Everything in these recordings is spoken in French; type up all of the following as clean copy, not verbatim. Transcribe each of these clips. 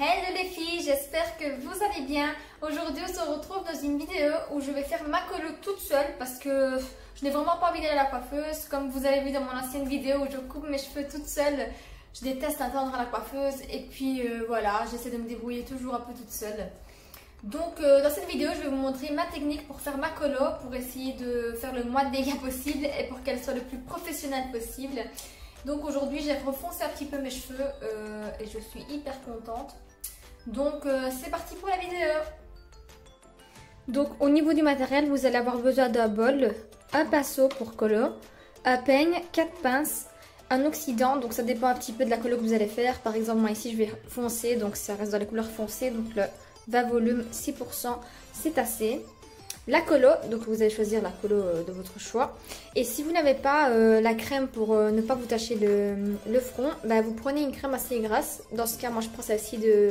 Hello les filles, j'espère que vous allez bien. Aujourd'hui on se retrouve dans une vidéo où je vais faire ma colo toute seule parce que je n'ai vraiment pas envie d'aller à la coiffeuse. Comme vous avez vu dans mon ancienne vidéo où je coupe mes cheveux toute seule, je déteste attendre à la coiffeuse et puis voilà, j'essaie de me débrouiller toujours un peu toute seule. Donc dans cette vidéo je vais vous montrer ma technique pour faire ma colo, pour essayer de faire le moins de dégâts possible et pour qu'elle soit le plus professionnelle possible. Donc aujourd'hui j'ai refoncé un petit peu mes cheveux et je suis hyper contente. Donc c'est parti pour la vidéo. Donc au niveau du matériel, vous allez avoir besoin d'un bol, un pinceau pour colo, un peigne, 4 pinces, un oxydant, donc ça dépend un petit peu de la colo que vous allez faire. Par exemple moi ici je vais foncer, donc ça reste dans les couleurs foncées, donc le 20 volume 6% c'est assez. La colo, donc vous allez choisir la colo de votre choix. Et si vous n'avez pas la crème pour ne pas vous tacher le front, bah, vous prenez une crème assez grasse. Dans ce cas, moi je prends celle-ci de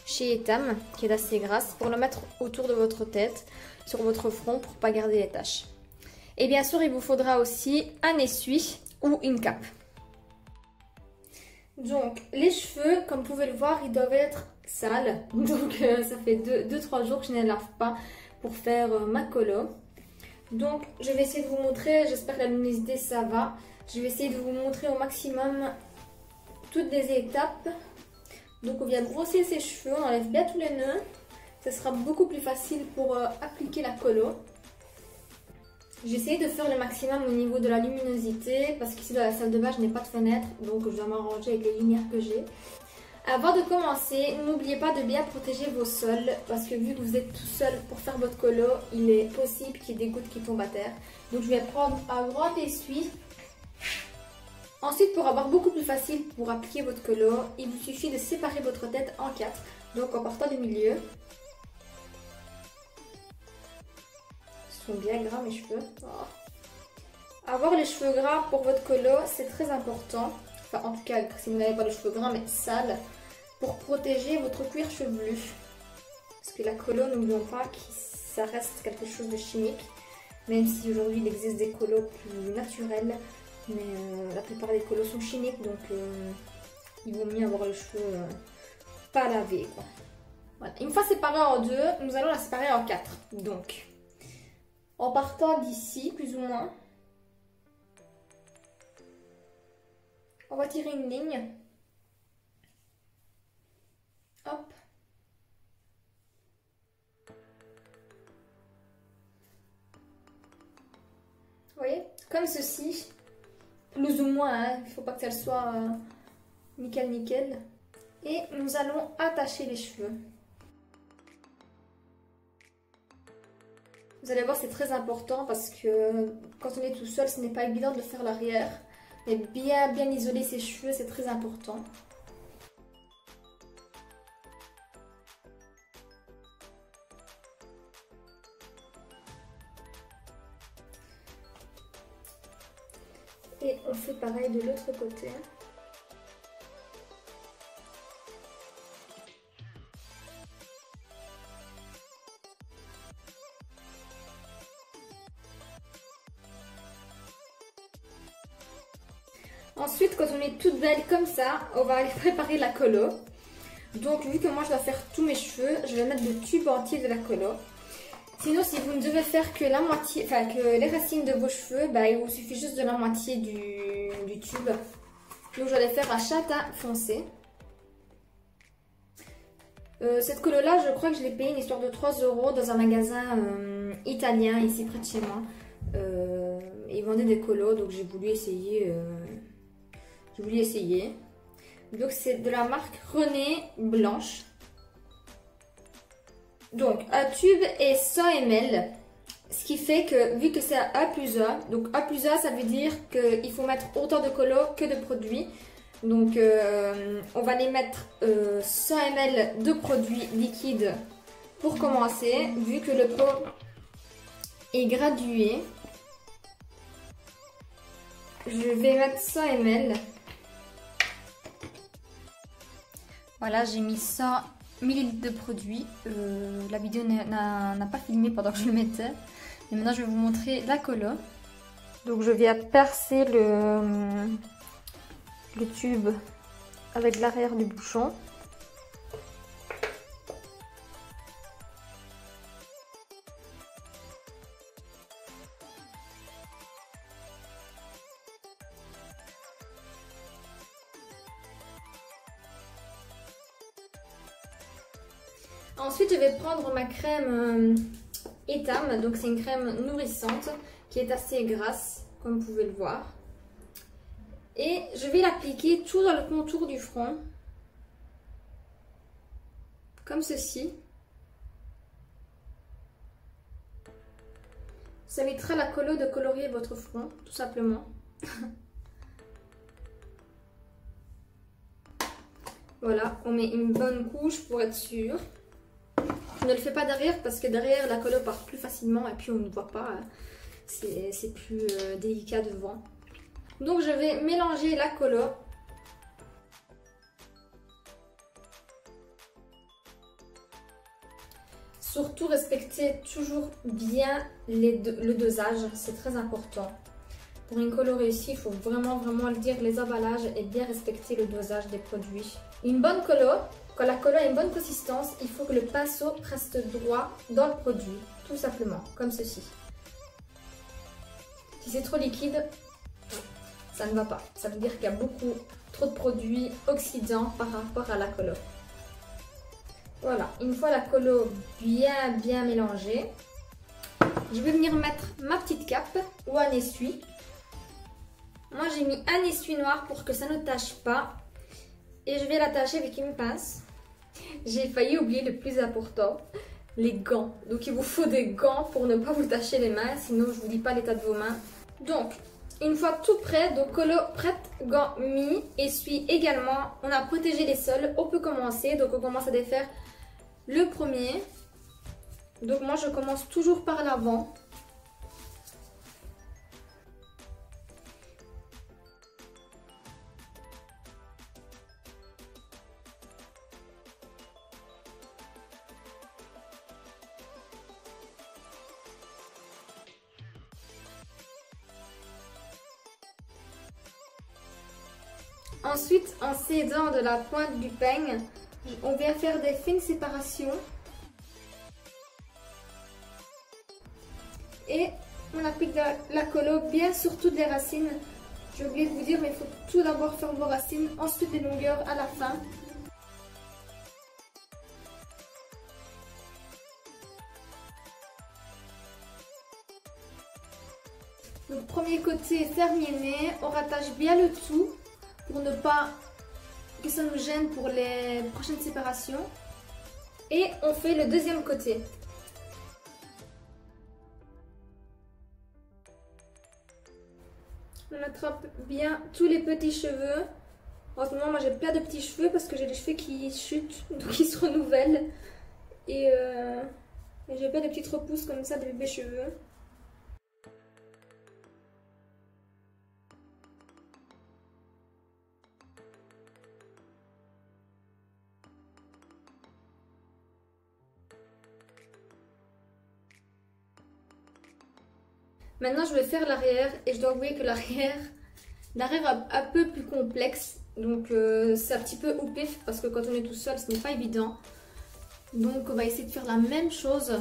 chez Etam, qui est assez grasse, pour le mettre autour de votre tête, sur votre front, pour ne pas garder les taches. Et bien sûr, il vous faudra aussi un essuie ou une cape. Donc, les cheveux, comme vous pouvez le voir, ils doivent être sales. Donc, ça fait 2-3 jours que je ne les lave pas pour faire ma colo. Donc je vais essayer de vous montrer, j'espère que la luminosité ça va. Je vais essayer de vous montrer au maximum toutes les étapes. Donc on vient brosser ses cheveux, on enlève bien tous les nœuds. Ça sera beaucoup plus facile pour appliquer la colo. J'essaie de faire le maximum au niveau de la luminosité parce qu'ici dans la salle de bain je n'ai pas de fenêtre, donc je dois m'arranger avec les lumières que j'ai. Avant de commencer, n'oubliez pas de bien protéger vos sols parce que vu que vous êtes tout seul pour faire votre colo, il est possible qu'il y ait des gouttes qui tombent à terre. Donc je vais prendre un grand essuie. Ensuite, pour avoir beaucoup plus facile pour appliquer votre colo, il vous suffit de séparer votre tête en 4. Donc en partant du milieu. Ils sont bien gras mes cheveux. Oh. Avoir les cheveux gras pour votre colo, c'est très important. Enfin, en tout cas, si vous n'avez pas les cheveux gras mais sales, pour protéger votre cuir chevelu. Parce que la colo, n'oublions pas que ça reste quelque chose de chimique. Même si aujourd'hui il existe des colos plus naturels. Mais la plupart des colos sont chimiques, donc il vaut mieux avoir les cheveux pas lavés, quoi. Voilà. Une fois séparés en deux, nous allons la séparer en 4. Donc, en partant d'ici, plus ou moins, on va tirer une ligne. Hop. Vous voyez? Comme ceci. Plus ou moins, hein. Il ne faut pas que ça soit nickel. Et nous allons attacher les cheveux. Vous allez voir, c'est très important parce que quand on est tout seul, ce n'est pas évident de faire l'arrière. Mais bien isoler ses cheveux, c'est très important. Et on fait pareil de l'autre côté. Ensuite, quand on est toute belle comme ça, on va aller préparer la colo. Donc, vu que moi je dois faire tous mes cheveux, je vais mettre le tube entier de la colo. Sinon, si vous ne devez faire que la moitié, enfin que les racines de vos cheveux, bah, il vous suffit juste de la moitié du tube. Donc, j'allais faire un châtain foncé. Cette colo là, je crois que je l'ai payée une histoire de 3 € dans un magasin italien ici près de chez moi. Ils vendaient des colos, donc j'ai voulu essayer. Donc c'est de la marque René Blanche. Donc un tube est 100 ml. Ce qui fait que vu que c'est A plus A, donc A plus A ça veut dire qu'il faut mettre autant de colo que de produits. Donc on va les mettre 100 ml de produits liquides pour commencer. Vu que le pot est gradué, je vais mettre 100 ml. Voilà, j'ai mis 100 ml de produit. La vidéo n'a pas filmé pendant que je le mettais. Et maintenant, je vais vous montrer la colo. Donc, je viens percer le tube avec l'arrière du bouchon. Ensuite, je vais prendre ma crème Etam. Donc, c'est une crème nourrissante qui est assez grasse, comme vous pouvez le voir. Et je vais l'appliquer tout dans le contour du front. Comme ceci. Ça évitera la colo de colorier votre front, tout simplement. Voilà, on met une bonne couche pour être sûr. Je ne le fais pas derrière parce que derrière la colo part plus facilement et puis on ne voit pas. C'est plus délicat devant. Donc je vais mélanger la colo. Surtout respectez toujours bien le dosage, c'est très important. Pour une colo réussie, il faut vraiment le dire, les emballages et bien respecter le dosage des produits. Une bonne colo, quand la colo a une bonne consistance, il faut que le pinceau reste droit dans le produit, tout simplement, comme ceci. Si c'est trop liquide, ça ne va pas. Ça veut dire qu'il y a beaucoup trop de produits oxydants par rapport à la colo. Voilà, une fois la colo bien mélangée, je vais venir mettre ma petite cape ou un essuie. Moi j'ai mis un essuie noir pour que ça ne tâche pas. Et je vais l'attacher avec une pince. J'ai failli oublier le plus important, les gants. Donc il vous faut des gants pour ne pas vous tacher les mains, sinon je vous dis pas l'état de vos mains. Donc, une fois tout prêt, donc colo prête, gants mis, essuie également. On a protégé les sols, on peut commencer. Donc on commence à défaire le premier. Donc moi je commence toujours par l'avant. Ensuite, en s'aidant de la pointe du peigne, on vient faire des fines séparations. Et on applique la colo bien sur toutes les racines. J'ai oublié de vous dire, mais il faut tout d'abord faire vos racines, ensuite les longueurs à la fin. Donc premier côté terminé, on rattache bien le tout pour ne pas que ça nous gêne pour les prochaines séparations. Et on fait le deuxième côté. On attrape bien tous les petits cheveux. En ce moment, moi j'ai plein de petits cheveux parce que j'ai des cheveux qui chutent, donc ils se renouvellent. Et j'ai plein de petites repousses comme ça de bébés cheveux. Maintenant, je vais faire l'arrière et je dois avouer que l'arrière est un peu plus complexe. Donc, c'est un petit peu au pif parce que quand on est tout seul, ce n'est pas évident. Donc, on va essayer de faire la même chose.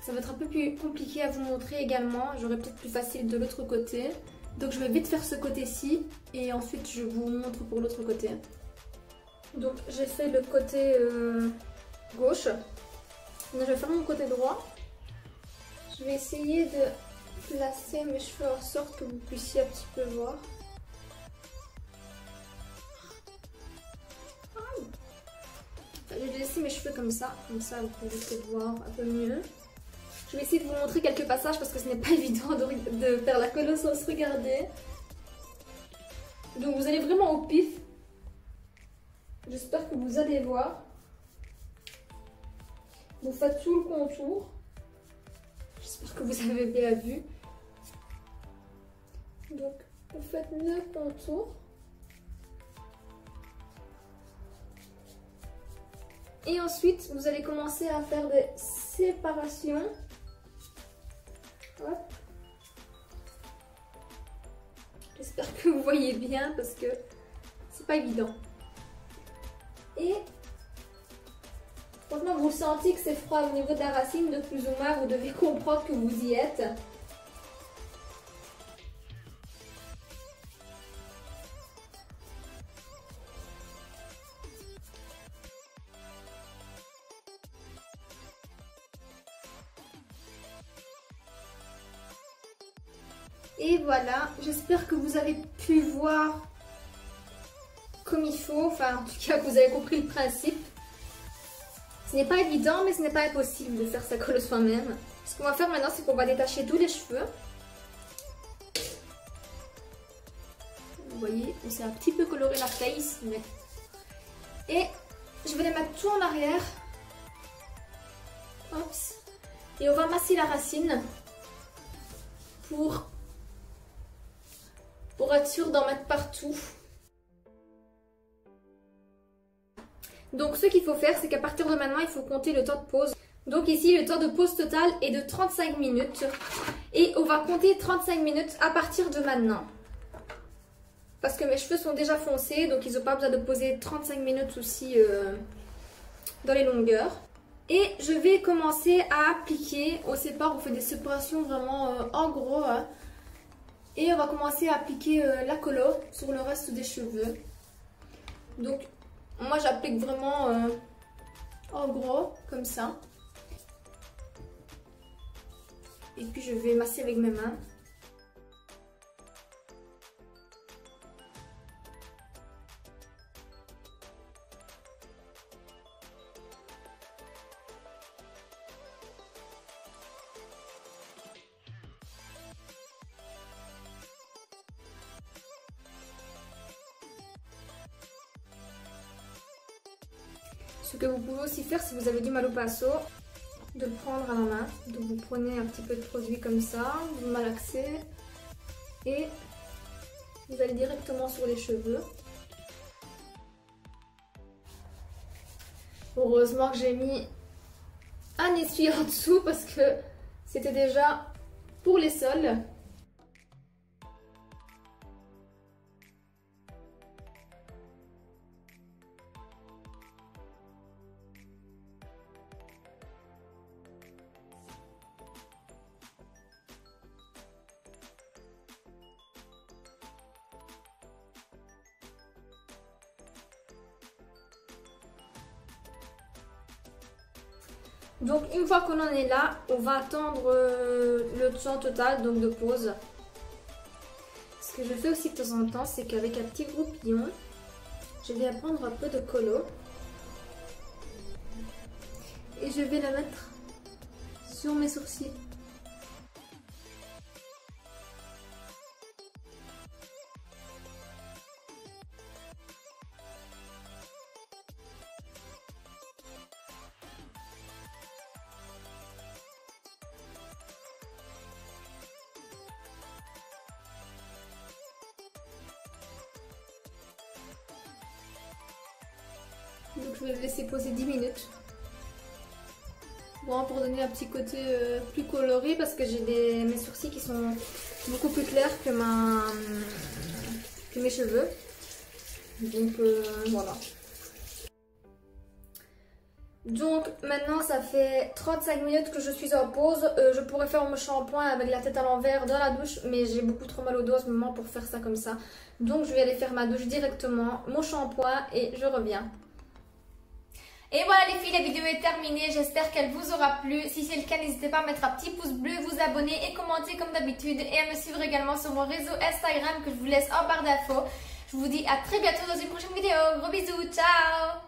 Ça va être un peu plus compliqué à vous montrer également. J'aurai peut-être plus facile de l'autre côté. Donc, je vais vite faire ce côté-ci et ensuite, je vous montre pour l'autre côté. Donc, j'ai fait le côté gauche. Maintenant, je vais faire mon côté droit. Je vais essayer de placer mes cheveux en sorte que vous puissiez un petit peu voir. Je vais laisser mes cheveux comme ça vous pouvez peut-être voir un peu mieux. Je vais essayer de vous montrer quelques passages parce que ce n'est pas évident de faire la colo sans se regarder. Donc vous allez vraiment au pif. J'espère que vous allez voir. Vous faites tout le contour. J'espère que vous avez bien vu. Donc, vous faites le contour. Et ensuite, vous allez commencer à faire des séparations. Hop. J'espère que vous voyez bien parce que c'est pas évident. Et franchement, vous sentez que c'est froid au niveau de la racine, de plus ou moins, vous devez comprendre que vous y êtes. Et voilà, j'espère que vous avez pu voir comme il faut, enfin en tout cas vous avez compris le principe. Ce n'est pas évident mais ce n'est pas impossible de faire sa colle soi-même. Ce qu'on va faire maintenant c'est qu'on va détacher tous les cheveux. Vous voyez, on s'est un petit peu coloré la face. Mais... Et je vais les mettre tout en arrière. Hop. Et on va masser la racine pour être sûr d'en mettre partout. Donc ce qu'il faut faire, c'est qu'à partir de maintenant, il faut compter le temps de pause. Donc ici, le temps de pause total est de 35 minutes. Et on va compter 35 minutes à partir de maintenant. Parce que mes cheveux sont déjà foncés, donc ils n'ont pas besoin de poser 35 minutes aussi dans les longueurs. Et je vais commencer à appliquer, on sépare, on fait des séparations vraiment en gros. Hein. Et on va commencer à appliquer la colo sur le reste des cheveux. Donc moi j'applique vraiment en gros, comme ça. Et puis je vais masser avec mes mains. Ce que vous pouvez aussi faire si vous avez du mal au pinceau, de le prendre à la main. Donc vous prenez un petit peu de produit comme ça, vous malaxez et vous allez directement sur les cheveux. Heureusement que j'ai mis un essuie en dessous parce que c'était déjà pour les sols. Donc une fois qu'on en est là, on va attendre le temps total donc de pause. Ce que je fais aussi de temps en temps, c'est qu'avec un petit groupillon, je vais prendre un peu de colo et je vais la mettre sur mes sourcils. Donc je vais le laisser poser 10 minutes. Bon, pour donner un petit côté plus coloré parce que j'ai mes sourcils qui sont beaucoup plus clairs que mes cheveux. Donc voilà. Donc maintenant ça fait 35 minutes que je suis en pause. Je pourrais faire mon shampoing avec la tête à l'envers dans la douche, mais j'ai beaucoup trop mal au dos en ce moment pour faire ça comme ça. Donc je vais aller faire ma douche directement, mon shampoing et je reviens. Et voilà les filles, la vidéo est terminée, j'espère qu'elle vous aura plu. Si c'est le cas, n'hésitez pas à mettre un petit pouce bleu, vous abonner et commenter comme d'habitude. Et à me suivre également sur mon réseau Instagram que je vous laisse en barre d'infos. Je vous dis à très bientôt dans une prochaine vidéo. Gros bisous, ciao!